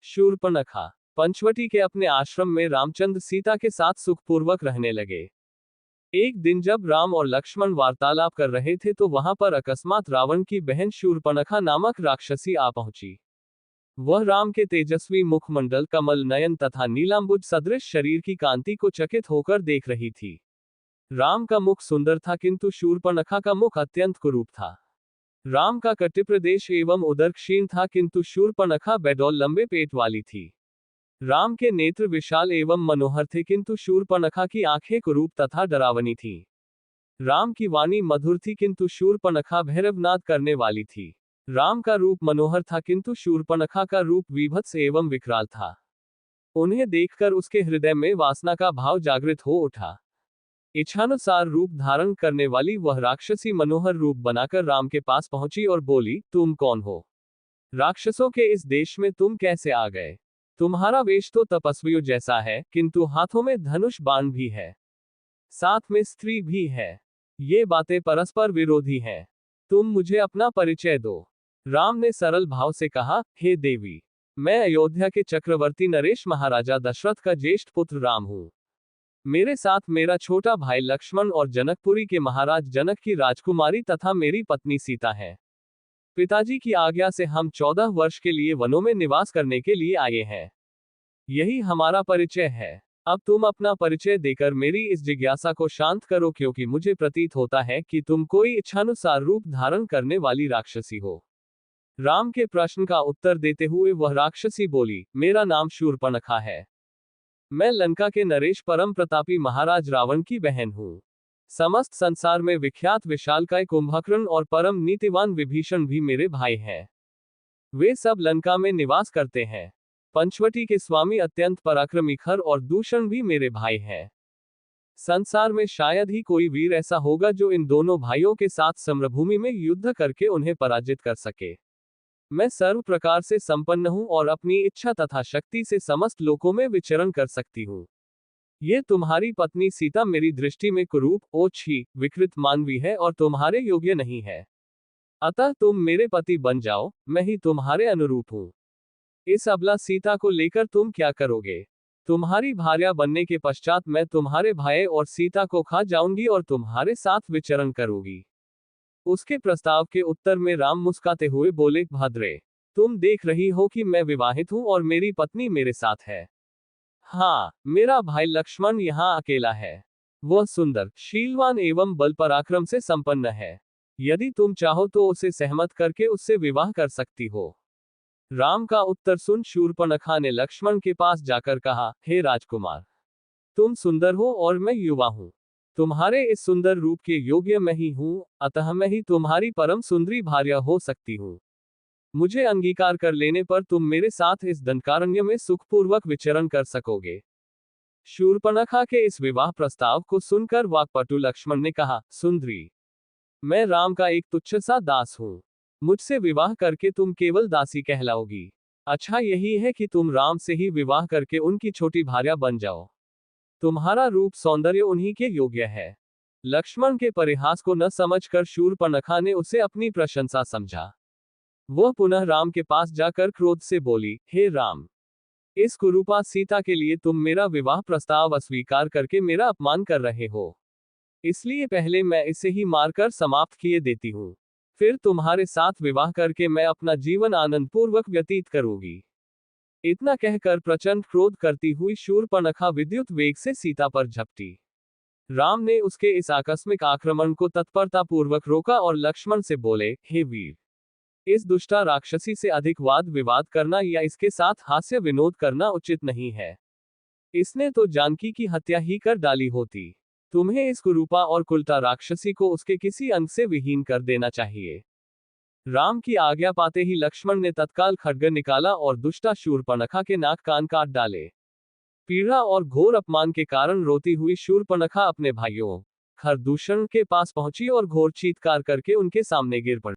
शूर्पणखा। पंचवटी के अपने आश्रम में रामचंद्र सीता के साथ सुखपूर्वक रहने लगे। एक दिन जब राम और लक्ष्मण वार्तालाप कर रहे थे तो वहां पर अकस्मात रावण की बहन शूर्पणखा नामक राक्षसी आ पहुंची। वह राम के तेजस्वी मुखमंडल, कमल नयन तथा नीलांबुज सदृश शरीर की कांति को चकित होकर देख रही थी। राम का मुख सुंदर था किंतु शूर्पणखा का मुख अत्यंत कुरूप था। राम का कटिप्रदेश एवं उदर क्षीण था किंतु शूर्पणखा बेडौल लंबे पेट वाली थी। राम के नेत्र विशाल एवं मनोहर थे किंतु शूर्पणखा की आंखें कुरूप तथा डरावनी थी। राम की वाणी मधुर थी किंतु शूर्पणखा भैरवनाद करने वाली थी। राम का रूप मनोहर था किंतु शूर्पणखा का रूप विभत्स एवं विकराल था। उन्हें देखकर उसके हृदय में वासना का भाव जागृत हो उठा। इच्छानुसार रूप धारण करने वाली वह राक्षसी मनोहर रूप बनाकर राम के पास पहुंची और बोली, तुम कौन हो? राक्षसों के इस देश में तुम कैसे आ गए? तुम्हारा वेश तो तपस्वियों जैसा है, किंतु हाथों में धनुष बाण भी है, साथ में स्त्री भी है। ये बातें परस्पर विरोधी हैं। तुम मुझे अपना परिचय दो। राम ने सरल भाव से कहा, हे देवी, मैं अयोध्या के चक्रवर्ती नरेश महाराजा दशरथ का ज्येष्ठ पुत्र राम हूं। मेरे साथ मेरा छोटा भाई लक्ष्मण और जनकपुरी के महाराज जनक की राजकुमारी तथा मेरी पत्नी सीता है। पिताजी की आज्ञा से हम 14 वर्ष के लिए वनों में निवास करने के लिए आए हैं। यही हमारा परिचय है। अब तुम अपना परिचय देकर मेरी इस जिज्ञासा को शांत करो, क्योंकि मुझे प्रतीत होता है कि तुम कोई इच्छानुसार रूप धारण करने वाली राक्षसी हो। राम के प्रश्न का उत्तर देते हुए वह राक्षसी बोली, मेरा नाम शूर्पणखा है। मैं लंका के नरेश परम प्रतापी महाराज रावण की बहन हूँ। समस्त संसार में विख्यात विशालकाय कुंभकर्ण और परम नीतिवान विभीषण भी मेरे भाई हैं। वे सब लंका में निवास करते हैं। पंचवटी के स्वामी अत्यंत पराक्रमी खर और दूषण भी मेरे भाई हैं। संसार में शायद ही कोई वीर ऐसा होगा जो इन दोनों भाइयों के साथ समरभूमि में युद्ध करके उन्हें पराजित कर सके। मैं सर्व प्रकार से संपन्न हूं और अपनी इच्छा तथा शक्ति से समस्त लोकों में विचरण कर सकती हूं। ये तुम्हारी पत्नी सीता मेरी दृष्टि में कुरूप, ओछी, विकृत मानवी है और तुम्हारे योग्य नहीं है। अतः तुम मेरे पति बन जाओ, मैं ही तुम्हारे अनुरूप हूं। इस अबला सीता को लेकर तुम क्या करोगे? तुम्हारी भार्या बनने के पश्चात मैं तुम्हारे भाई और सीता को खा जाऊंगी और तुम्हारे साथ विचरण करूंगी। उसके प्रस्ताव के उत्तर में राम मुस्काते हुए बोले, भद्रे, तुम देख रही हो कि मैं विवाहित हूं और मेरी पत्नी मेरे साथ है। हाँ, मेरा भाई लक्ष्मण यहाँ अकेला है। वह सुंदर, शीलवान एवं बल पराक्रम से संपन्न है। यदि तुम चाहो तो उसे सहमत करके उससे विवाह कर सकती हो। राम का उत्तर सुन शूर्पणखा ने लक्ष्मण के पास जाकर कहा, हे राजकुमार, तुम सुंदर हो और मैं युवा हूं। तुम्हारे इस सुंदर रूप के योग्य मैं ही हूं, अतः मैं ही तुम्हारी परम सुंदरी भार्या हो सकती हूं। मुझे अंगीकार कर लेने पर तुम मेरे साथ इस दंडकारण्य में सुखपूर्वक विचरण कर सकोगे। शूर्पणखा के इस विवाह प्रस्ताव को सुनकर वाक्पटु लक्ष्मण ने कहा, सुंदरी, मैं राम का एक तुच्छ सा दास हूं। मुझसे विवाह करके तुम केवल दासी कहलाओगी। अच्छा यही है कि तुम राम से ही विवाह करके उनकी छोटी भार्या बन जाओ। तुम्हारा रूप सौंदर्य उन्हीं के योग्य है। लक्ष्मण के परिहास को न समझकर शूर्पणखा ने उसे अपनी प्रशंसा समझा। वह पुनः राम के पास जाकर क्रोध से बोली, हे राम, इस कुरूपा सीता के लिए तुम मेरा विवाह प्रस्ताव अस्वीकार करके मेरा अपमान कर रहे हो। इसलिए पहले मैं इसे ही मारकर समाप्त किए देती हूं। फिर तुम्हारे साथ विवाह करके मैं अपना जीवन आनंद पूर्वक व्यतीत करूंगी। इतना कहकर प्रचंड क्रोध करती हुई शूर्पणखा विद्युत वेग से सीता पर झपटी। राम ने उसके इस आकस्मिक आक्रमण को तत्परता पूर्वक रोका और लक्ष्मण से बोले, हे वीर, इस दुष्टा राक्षसी से अधिक वाद विवाद करना या इसके साथ हास्य विनोद करना उचित नहीं है। इसने तो जानकी की हत्या ही कर डाली होती। तुम्हें इस कुरूपा और कुलटा राक्षसी को उसके किसी अंग से विहीन कर देना चाहिए। राम की आज्ञा पाते ही लक्ष्मण ने तत्काल खड्ग निकाला और दुष्टा शूर्पणखा के नाक कान काट डाले। पीड़ा और घोर अपमान के कारण रोती हुई शूर्पणखा अपने भाइयों खरदूषण के पास पहुंची और घोर चीत्कार करके उनके सामने गिर पड़ी।